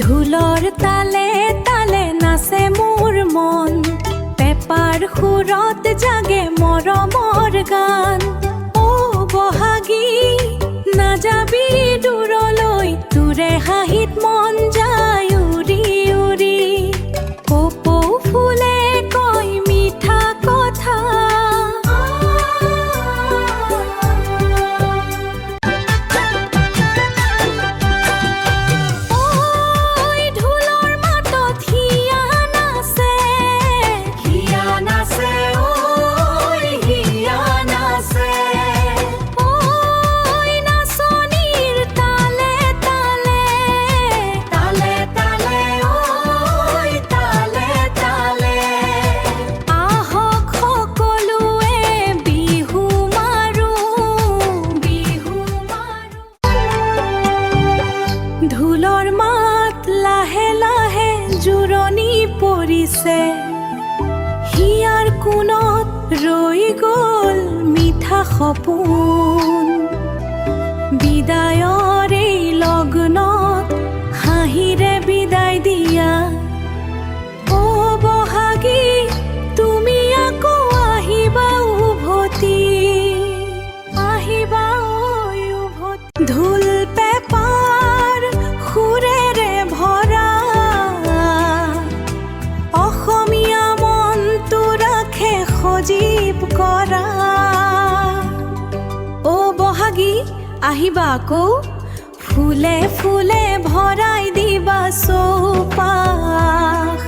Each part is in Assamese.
ঢোলৰ তালে তালে নাচে মোৰ মন, পেপাৰ সুৰত জাগে মৰমৰ গান। অ' বহাগী নাযাবি দূৰলৈ, তোৰে হাঁহিত মন যায় উৰি উৰি। কপৌ ফুলে কয় মিঠা কথা, ঢোলৰ মাত লাহে লাহে জোৰণি পৰিছে। হিয়াৰ কোণত ৰৈ গ'ল মিঠা সপোন, বিদায়ৰ এই লগ্নত হাঁহিৰে বিদায় দিয়া। অ' বহাগী তুমি আকৌ আহিবা উভতি, আহিবা উভতি। ঢোল পেপাৰ সুৰেৰে ভৰা, অসমীয়া মনটো ৰাখে সজীৱ কৰা। অ' বহাগী আহিবা আকৌ, ফুলে ফুলে ভৰাই দিবা চৌপাশ।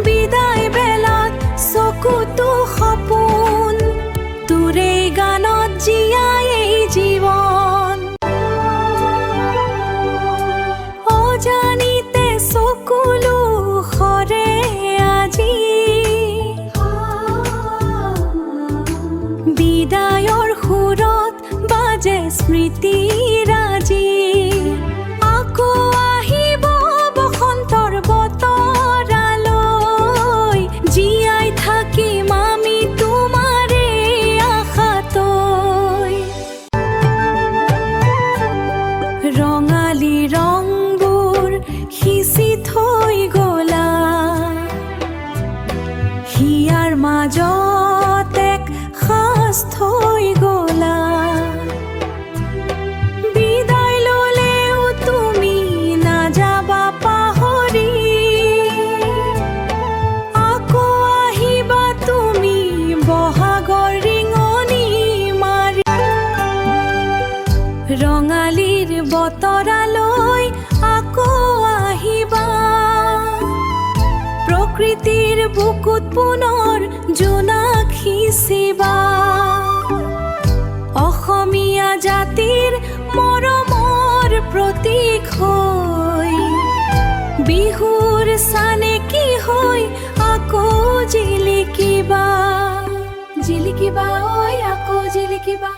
বিদায় বেলাত চকুতো সপোন, তোৰে গানত জীয়াই এই জীৱন। অজানিতে চকুলো সৰে আজি, বিদায়ৰ সুৰত বাজে স্মৃতিৰাজি। আকৌ আহিব বসন্তৰ বতৰালৈ, জীয়াই থাকিম আমি তোমাৰে আশাতৈ। ৰঙালী ৰংবোৰ সিঁচি থৈ গ'লা, হিয়াৰ মাজত এক সাজ থৈ গ'লা। বিদায় ল'লেও তুমি নাযাবা পাহৰি, আকৌ আহিবা তুমি বহাগৰ ৰিঙনি মাৰি। ৰঙালীৰ বতৰালৈ আকৌ আহিবা, প্ৰকৃতিৰ বুকুত পুনৰ জোনাক সিঁচিবা। অসমীয়া জাতিৰ মৰমৰ প্ৰতীক হৈ, বিহুৰ চানেকি হৈ আকৌ জিলিকিবা, জিলিকিবা ঐ আকৌ জিলিকিবা।